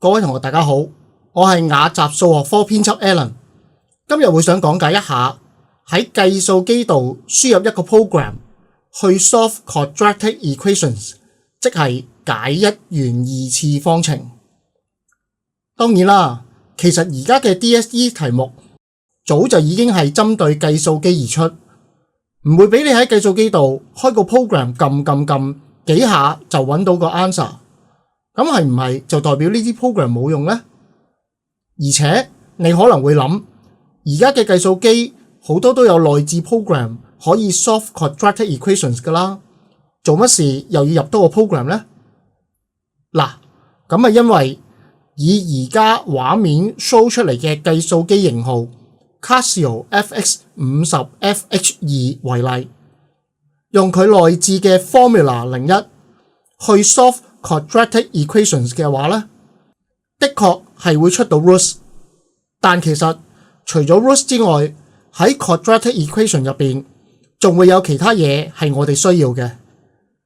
各位同學大家好，我係雅集數學科編輯 Alan， 今日會想講解一下喺計數機度輸入一個 program 去 solve quadratic equations， 即係解一元二次方程。當然啦，其實而家嘅 DSE 題目早就已經係針對計數機而出，唔會俾你喺計數機度開個 program 撳幾下就揾到個 answer。咁係唔係就代表呢啲 program 冇用呢？而且你可能會諗，而家嘅計數機好多都有內置 program 可以 solve quadratic equations 噶啦，做乜事又要入多個 program 呢？嗱，咁係因為以而家畫面 show 出嚟嘅計數機型號 Casio FX50FH2 為例，用佢內置嘅 Formula 01去 solve quadratic equations 嘅話咧，的確係會出到 roots， 但其實除咗 roots 之外，喺 quadratic equation 入邊仲會有其他嘢係我哋需要嘅，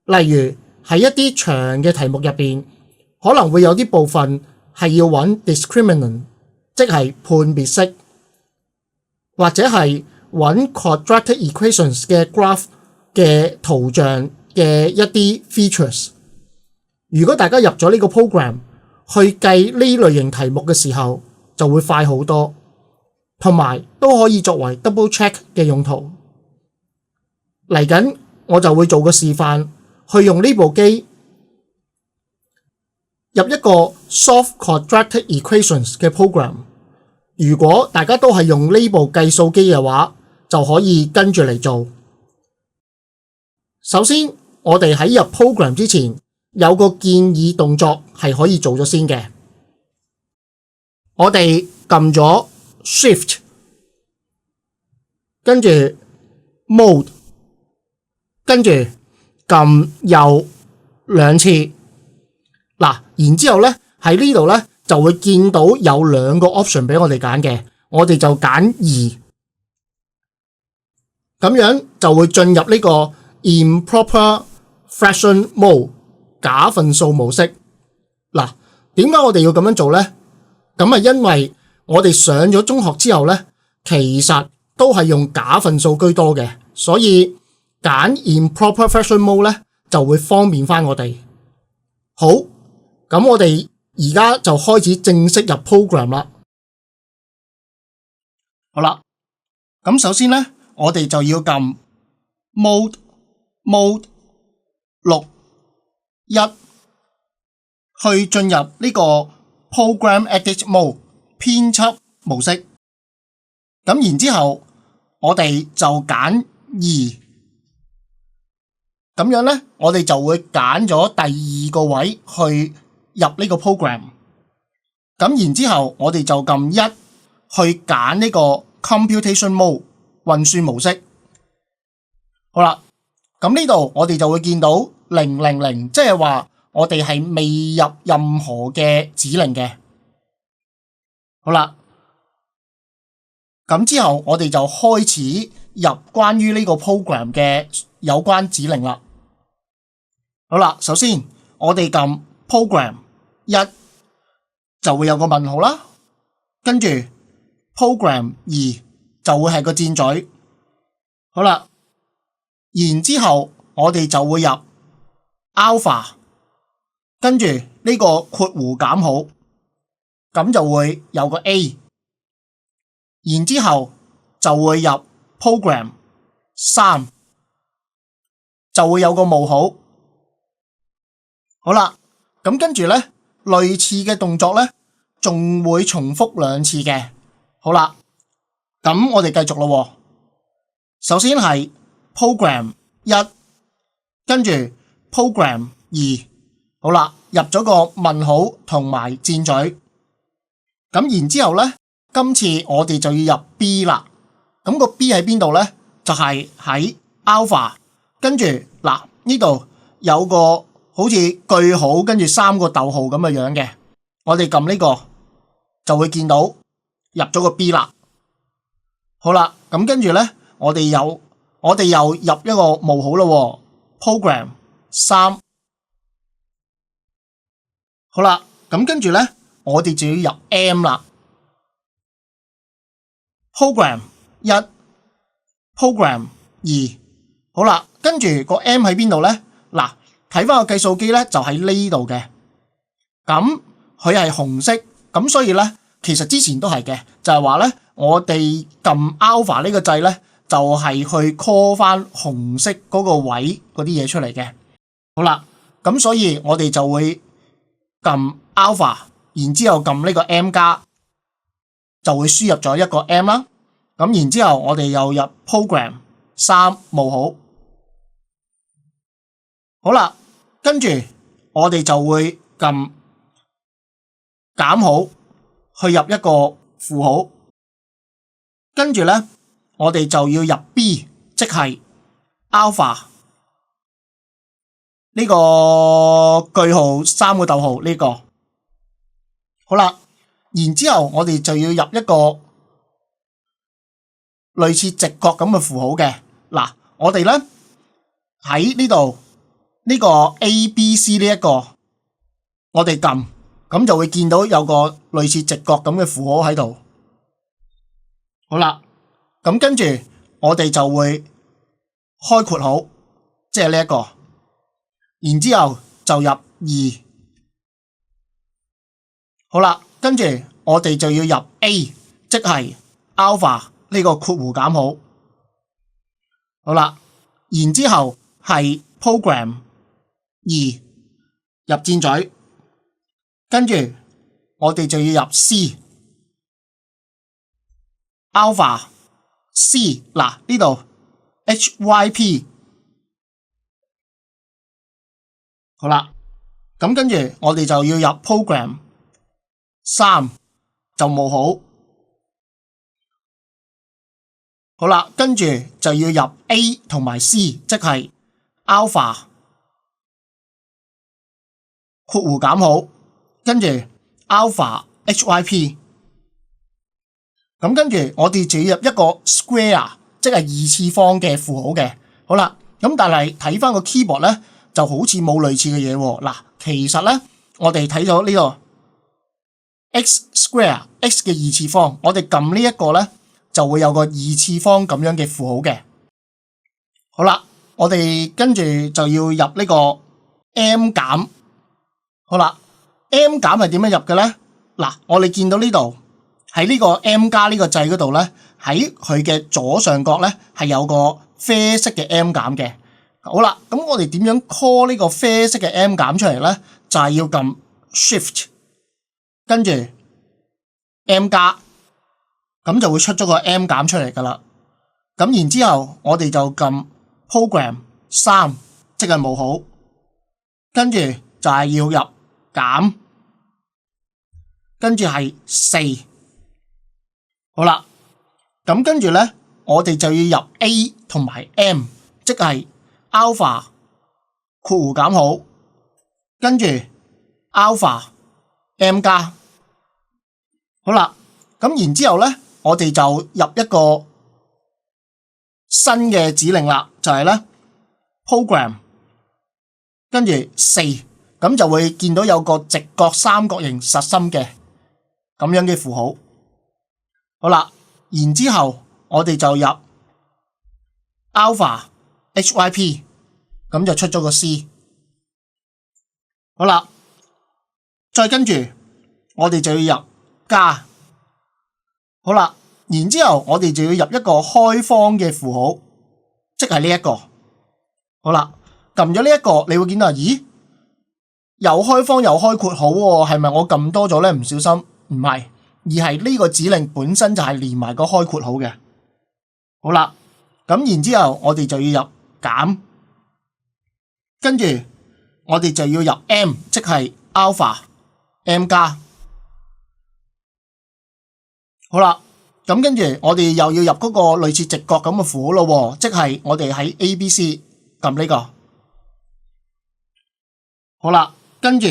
例如喺一啲長嘅題目入邊，可能會有啲部分係要揾 discriminant， 即係判別式，或者係揾 quadratic equations 嘅 graph 嘅圖像嘅一啲 features。如果大家入咗呢個 program 去計呢類型題目嘅時候，就會快好多，同埋都可以作為 double check 嘅用途。嚟緊我就會做個示範，去用呢部機入一個 solve quadratic equations 嘅 program。如果大家都係用呢部計數機嘅話，就可以跟住嚟做。首先，我哋喺入 program 之前，有個建議動作係可以做咗先嘅。我哋撳咗 Shift， 跟住 Mode， 跟住撳右兩次。嗱，然之後咧喺呢度咧就會見到有兩個 option 俾我哋揀嘅，我哋就揀2，咁樣就會進入呢個 Improper Fraction Mode。假份數模式。嗱，點解我哋要咁樣做呢？咁係因為我哋上咗中學之後呢，其實都係用假份數居多嘅，所以揀 improper fraction mode 呢就會方便翻我哋。好，咁我哋而家就開始正式入 program 啦。好啦，咁首先呢，我哋就要撳 mode 6去進入呢個 Program Edit Mode 編輯模式，咁然之後我哋就揀2，咁樣呢，我哋就會揀咗第2個位去入呢個 program， 咁然之後我哋就撳1去揀呢個 Computation Mode 運算模式。好啦，咁呢度我哋就會見到000，即係話我哋係未入任何嘅指令嘅。好啦，咁之後我哋就開始入關於呢個 program 嘅有關指令啦。好啦，首先我哋撳 program 1就會有個問號啦，跟住 program 2就會係個箭嘴。好啦，然之後我哋就會入 alpha， 跟住呢個括弧減號，咁就會有個 A， 然之後就會入 program 3，就會有個冒號。好啦，咁跟住呢，類似嘅動作呢，仲會重複2次嘅。好啦，咁我哋繼續咯。首先係 program 1，跟住 program 2，好啦，入咗個問號同埋箭嘴，咁然之後呢，今次我哋就要入 B 啦。咁個 B 喺邊度呢？就係喺 alpha， 跟住嗱呢度有個好似句號跟住3個逗號咁嘅樣嘅，我哋撳呢個就會見到入咗個 B 啦。好啦，咁跟住呢，我哋又入一個冒號咯，program 3。好啦，咁跟住呢，我哋就要入 M 啦。program 一 program 2，好啦，跟住個 M 喺邊度呢？嗱，睇翻個計數機呢，就喺呢度嘅。咁佢係紅色，咁所以呢，其實之前都係嘅，就係話呢，我哋撳 alpha 呢個掣呢，就係去 call 翻紅色嗰個位嗰啲嘢出嚟嘅。好啦，咁所以我哋就會撳 alpha， 然之後撳呢個 M 加，就會輸入咗一個 M 啦。咁然之後我哋又入 program 3冒號。好啦，跟住我哋就會撳減號去入一個負號，跟住咧我哋就要入 B， 即係 alpha 呢個句號3個逗號呢個。好啦，然之後我哋就要入一個類似直角咁嘅符號嘅。嗱，我哋咧喺呢度呢個 ABC 呢一個，我哋撳，咁就會見到有個類似直角咁嘅符號喺度。好啦，咁跟住我哋就會開括號，即係呢一個，然之後就入2。好啦，跟住我哋就要入 A， 即係 alpha 呢個括弧減號。好啦，然之後係 program 2入箭嘴，跟住我哋就要入 C alpha C， 嗱呢度 HYP。好啦，咁跟住我哋就要入 program 3就冒號。好啦，跟住就要入 A 同埋 C， 即係 alpha 括弧減號，跟住 alpha HYP。咁跟住我哋就要入一個 square， 即係二次方嘅符號嘅。好啦，咁但係睇翻個 keyboard 咧，就好似冇類似嘅嘢喎。嗱，其實咧我哋睇咗呢個 x square x 嘅二次方，我哋撳呢一個咧就會有個二次方咁樣嘅符號嘅。好啦，我哋跟住就要入呢個 M 減。好啦， M 減係點樣入嘅咧？嗱，我哋見到呢度喺呢個 M 加呢個掣嗰度咧，喺佢嘅左上角咧係有個啡色嘅 M 減嘅。好啦，咁我哋點樣 call 呢個啡色嘅 M 減出嚟咧？就係要撳 Shift， 跟住 M 加，咁就會出咗個 M 減出嚟噶啦。咁然之後我哋就撳 program 3，即係冒號，跟住就係要入減，跟住係4。好啦，咁跟住咧，我哋就要入 A 同埋 M， 即係 alpha 括弧減號，跟住 alpha M 加。好啦，咁然之後咧，我哋就入一個新嘅指令啦，就係咧 program 跟住4，咁就會見到有個直角三角形實心嘅咁樣嘅符號。好啦，然之後我哋就入 alpha HYP， 咁就出咗個 C。好啦，再跟住我哋就要入加。好啦，然之後我哋就要入一個開方嘅符號，即係呢一個。好啦，撳咗呢一個，你會見到咦，又開方又開括號喎，係咪我撳多咗咧？唔小心，唔係，而係呢個指令本身就係連埋個開括號嘅。好啦，咁然之後我哋就要入減，跟住我哋就要入 M， 即係 alpha M 加。好啦，咁跟住我哋又要入嗰個類似直角咁嘅符號咯，即係我哋喺 ABC 撳呢個。好啦，跟住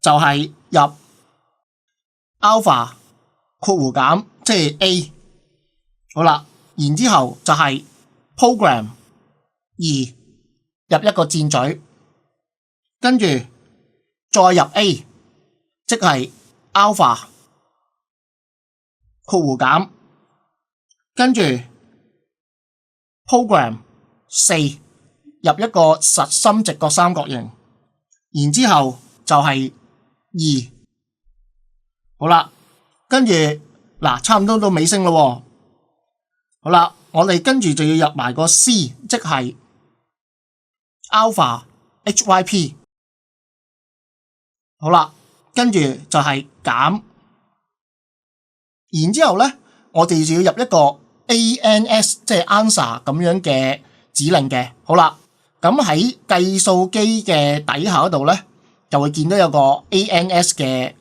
就係入 alpha 括弧減，即係 A。好啦，然之後就係 program 2入一個箭嘴，跟住再入 A， 即係 alpha 括弧減，跟住 program 4入一個實心直角三角形，然之後就係2。好啦，跟住嗱，差唔多到尾聲咯喎。好啦，我哋跟住就要入埋個 C， 即係 alpha hyp。好啦，跟住就係減，然之後咧，我哋就要入一個 ans， 即係 answer 咁樣嘅指令嘅。好啦，咁喺計數機嘅底下嗰度咧，就會見到有個 ans 嘅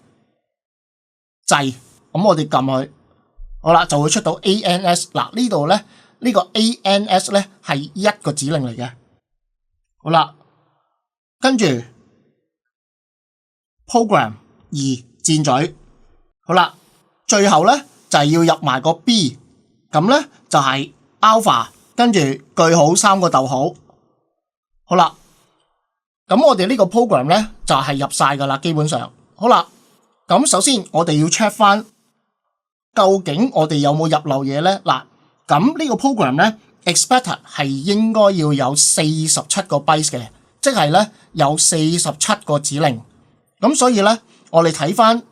掣，咁我哋撳佢，好啦，就會出到 ans。嗱，呢度咧，呢個 ans 咧係一個指令嚟嘅。好啦，跟住 program 2箭嘴。好啦，最後咧就係要入埋個 B， 咁咧就係 alpha 跟住句號3個逗號。好啦，咁我哋呢個 program 咧就係入晒噶啦，基本上。好啦，咁首先我哋要 check 翻究竟我哋有冇入漏嘢咧？嗱，咁呢個 program 咧 expected 係應該要有47個 bytes 嘅，即係咧有47個指令。咁所以咧，我哋睇翻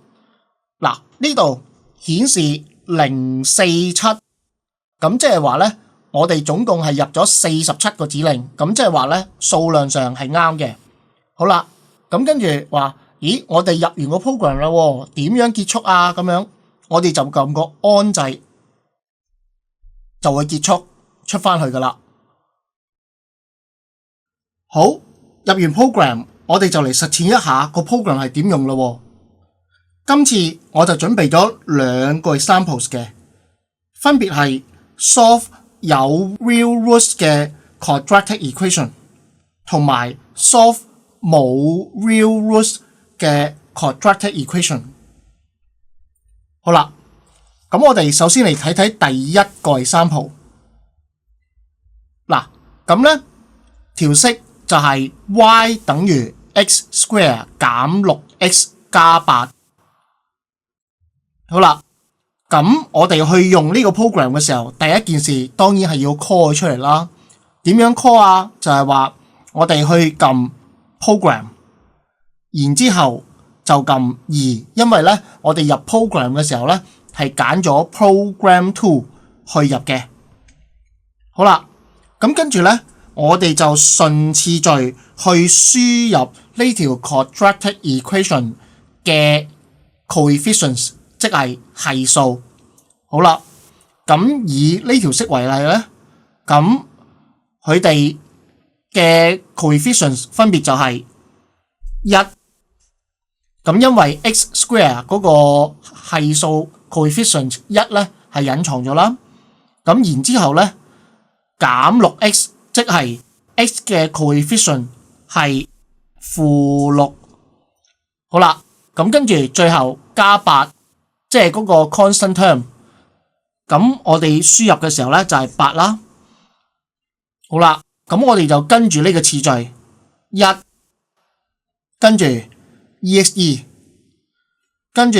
嗱，呢度顯示047，咁即係話咧，我哋總共係入咗47個指令，咁即係話咧數量上係啱嘅。好啦，咁跟住話，咦，我哋入完個 program 啦喎，點樣結束啊？咁樣我哋就撳個安掣，就會結束出翻去噶啦。好，入完 program。我哋就嚟實踐一下個 program 係點用咯。今次我就準備咗2個 examples 嘅，分別係 solve 有 real roots 嘅 quadratic equation 同埋 solve 冇 real roots 嘅 quadratic equation。好啦，咁我哋首先嚟睇睇第一個 example。嗱，咁咧條式就係 y 等於 x square 減 6x 加8。好啦，咁我哋去用呢個 program 嘅時候，第一件事當然係要 call 佢出嚟啦。點樣 call 啊？就係話我哋去撳 program， 然之後就撳2，因為咧我哋入 program 嘅時候咧係揀咗 program 2去入嘅。好啦，咁跟住咧，我哋就順次序去輸入呢條 quadratic equation 嘅 coefficients， 即係係數。好啦，咁以呢條式為例咧，咁佢哋嘅 coefficients 分別就係1。咁因為 x square 嗰個係數 coefficient 1咧係隱藏咗啦。咁然之後咧減 6x。即係 x 嘅 coefficient 係-6。好啦，咁跟住最後加8，即係嗰個 constant term。咁我哋輸入嘅時候咧就係8啦。好啦，咁我哋就跟住呢個次序1，跟住 exe， 跟住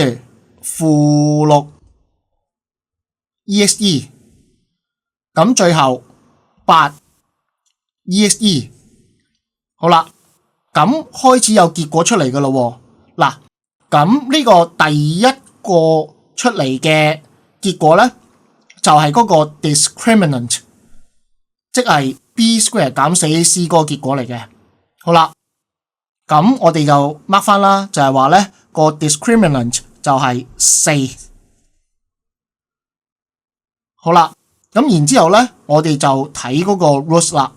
-6 exe， 咁最後8。exe。 好啦，咁開始有結果出嚟噶咯喎。嗱，咁呢個第一個出嚟嘅結果咧，就係嗰個 discriminant， 即係 b square 減 4ac 嗰個結果嚟嘅。好啦，咁我哋就 mark 翻啦，就係話咧個 discriminant 就係4。好啦，咁然之後咧，我哋就睇嗰個 roots 啦。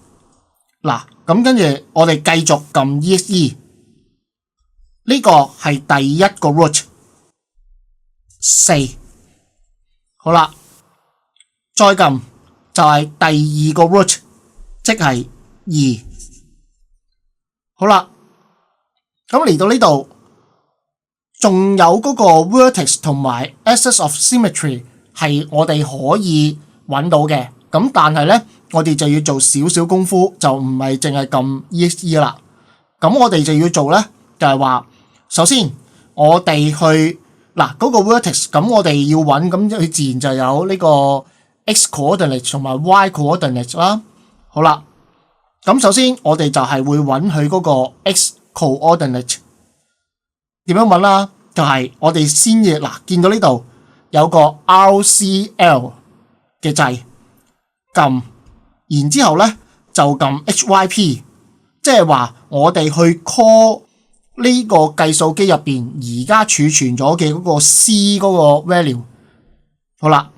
嗱，咁跟住我哋繼續撳 exe， 呢個係第一個 root 4。好啦，再撳就係第二個 root， 即係2。好啦，咁嚟到呢度仲有嗰個 vertex 同埋 axis of symmetry 係我哋可以揾到嘅，咁但係咧我哋就要做少少功夫，就唔係淨係撳 exe 啦。咁我哋就要做咧，就係話首先我哋去嗱，嗰個 vertex 咁我哋要揾，咁佢自然就有呢個 x coordinate 同埋 y coordinate 啦。好啦，咁首先我哋就係會揾佢嗰個 x coordinate 點樣揾啦？就係我哋先要嗱，見到呢度有個 RCL 嘅掣，撳，然之後咧就撳 HYP， 即係話我哋去 call 呢個計數機入邊而家儲存咗嘅嗰個 C 嗰個 value。好啦，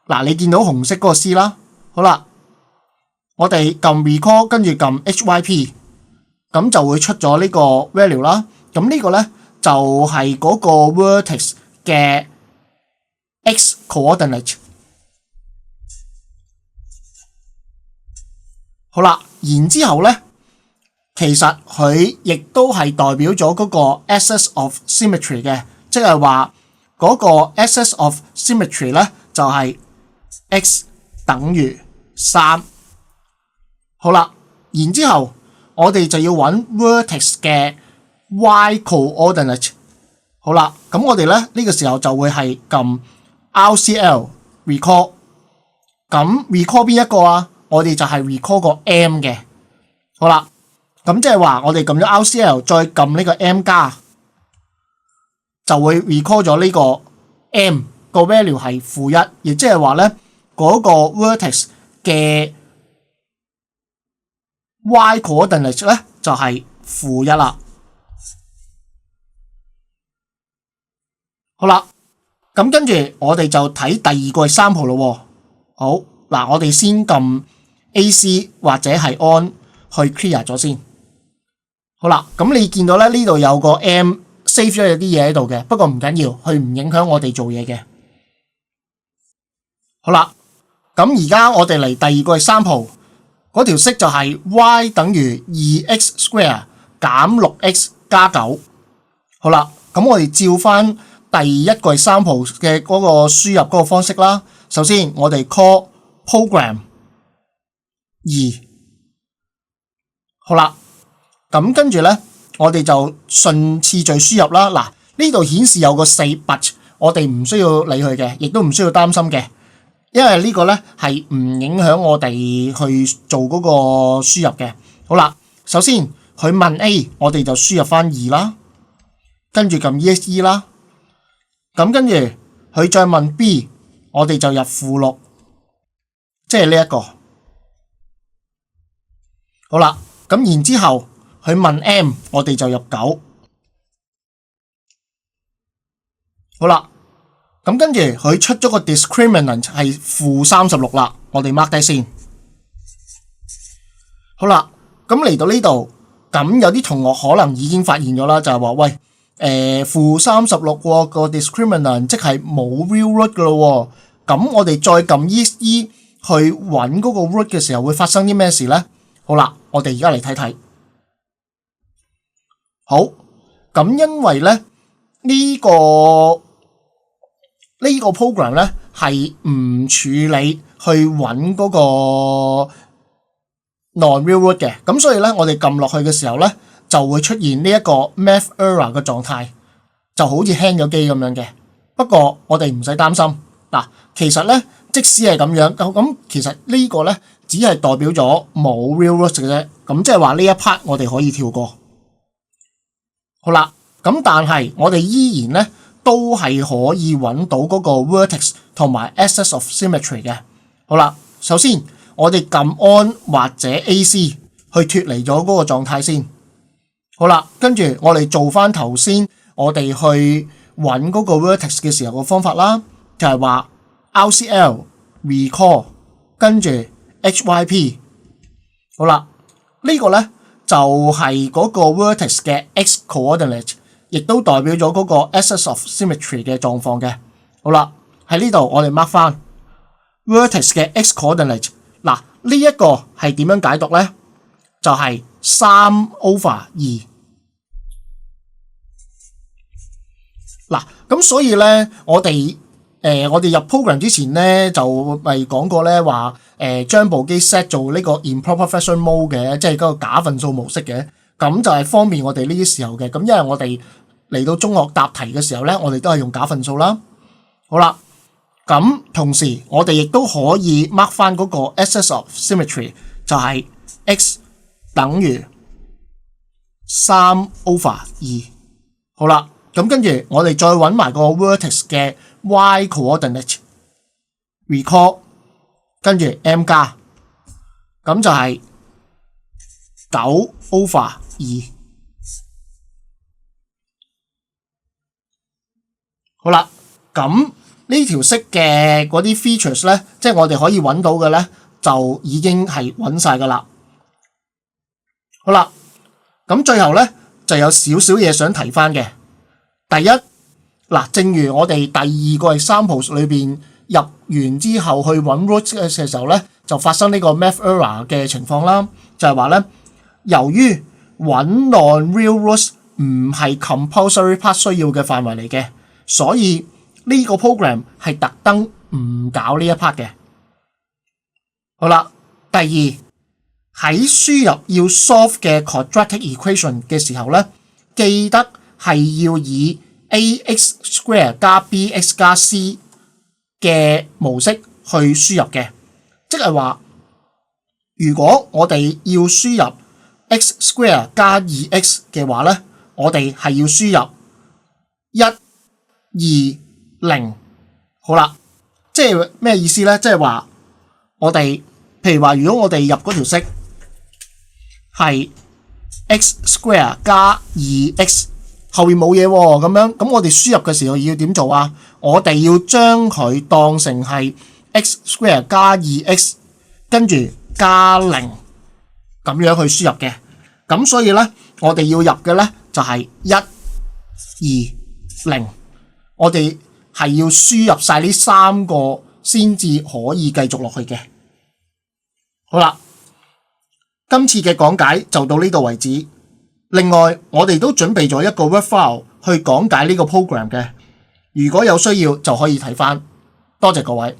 嗱你見到紅色嗰個 C 啦，好啦，我哋撳 recall 跟住撳 HYP， 咁就會出咗呢個 value 啦。咁呢個咧就係嗰個 vertex 嘅 x coordinate。好啦，然之後咧，其實佢亦都係代表咗嗰個 axis of symmetry 嘅，即係話嗰個 axis of symmetry 咧就係 x 等於3。好啦，然之後我哋就要揾 vertex 嘅 y coordinate。好啦，咁我哋咧呢個時候就會係撳 RCL recall。咁 recall 邊一個啊？我哋就係 recall 個 m 嘅。好啦，咁即係話我哋撳咗 RCL 再撳呢個 m 加，就會 recall 咗呢個 m 個 value 係-1，亦即係話咧嗰個 vertex 嘅 y coordinate 咧就係-1啦。好啦，咁跟住我哋就睇第二個 example 咯。好，嗱我哋先撳 AC 或者係 on 去 clear 咗先。好啦，咁你見到咧呢度有個 M save 咗有啲嘢喺度嘅，不過唔緊要，佢唔影響我哋做嘢嘅。好啦，咁而家我哋嚟第二個 example， 嗰條式就係 y 等於 2x square 減 6x 加9。好啦，咁我哋照翻第一個 example 嘅嗰個輸入嗰個方式啦。首先我哋 call program 2。好啦，咁跟住咧，我哋就順次序輸入啦。嗱，呢度顯示有個4 but 我哋唔需要理佢嘅，亦都唔需要擔心嘅，因為呢個咧係唔影響我哋去做嗰個輸入嘅。好啦，首先佢問 A， 我哋就輸入翻2啦，跟住撳 EXE 啦。咁跟住佢再問 B， 我哋就入-6，即係呢一個。好啦。咁然之後，佢問 M， 我哋就入9。好啦，咁跟住佢出咗個 discriminant 係-36啦，我哋 mark 低先。好啦，咁嚟到呢度，咁有啲同學可能已經發現咗啦，就係話喂，-36喎個 discriminant 即係冇 real root 噶咯喎，咁我哋再撳 EXE 去揾嗰個 root 嘅時候會發生啲咩事咧？好啦，我哋而家嚟睇睇。好，咁因為咧呢個 program 咧係唔處理去揾嗰個 non-real root 嘅，咁所以咧我哋撳落去嘅時候咧就會出現呢一個 math error 嘅狀態，就好似 hang 咗機咁樣嘅。不過我哋唔使擔心，嗱，其實咧即使係咁樣，咁其實呢個咧只係代表咗冇 real root 嘅啫，咁即係話呢一 part 我哋可以跳過。好啦，咁但係我哋依然咧都係可以揾到嗰個 vertex 同埋 axis of symmetry 嘅。好啦，首先我哋撳 on 或者 AC 去脫離咗嗰個狀態先。好啦，跟住我哋做翻頭先我哋去揾嗰個 vertex 嘅時候嘅方法啦，就係話 RCL recall 跟住 HYP。好啦，呢個咧就係嗰個 vertex 嘅 x coordinate， 亦都代表咗嗰個 axis of symmetry 嘅狀況嘅。好啦，喺呢度我哋 mark 翻 vertex 嘅 x coordinate。嗱，呢一個係點樣解讀咧？就係3/2。嗱，咁所以咧，我哋入 program 之前咧，就咪講過咧話，將部機 set 做呢個 improper fraction mode 嘅，即係嗰個假份數模式嘅。咁就係方便我哋呢啲時候嘅。咁因為我哋嚟到中學答題嘅時候咧，我哋都係用假份數啦。好啦，咁同時我哋亦都可以 mark 翻嗰個 excess of symmetry， 就係 x 等於3 over 2。好啦，咁跟住我哋再揾埋個 vertex 嘅 y coordinate，recall， 跟住 m 加，咁就係9 over 2。好啦，咁呢條式嘅嗰啲 features 咧，即係我哋可以揾到嘅咧，就已經係揾晒噶啦。好啦，咁最後咧就有少少嘢想提翻嘅。第一，嗱，正如我哋第二個 example 裏邊入完之後去揾 root 嘅時候咧，就發生呢個 math error 嘅情況啦，就係話咧，由於揾 non-real roots 唔係 compulsory part 需要嘅範圍嚟嘅，所以呢個 program 係特登唔搞呢一 part 嘅。好啦，第二，喺輸入要 solve 嘅 quadratic equation 嘅時候咧，記得係要以 ax square 加 bx 加 c 嘅模式去輸入嘅，即係話如果我哋要輸入 x square 加 2x 嘅話咧，我哋係要輸入1 2 0。好啦，即係咩意思咧？即係話我哋譬如話，如果我哋入嗰條式係 x square 加 2x， 後面冇嘢喎，咁樣咁我哋輸入嘅時候要點做啊？我哋要將佢當成係 x square 加 2x 跟住加0咁樣去輸入嘅。咁所以咧，我哋要入嘅咧就係1 2 0，我哋係要輸入晒呢3個先至可以繼續落去嘅。好啦，今次嘅講解就到呢度為止。另外，我哋都準備咗一個 Word file 去講解呢個 program嘅，如果有需要就可以睇返。多謝各位。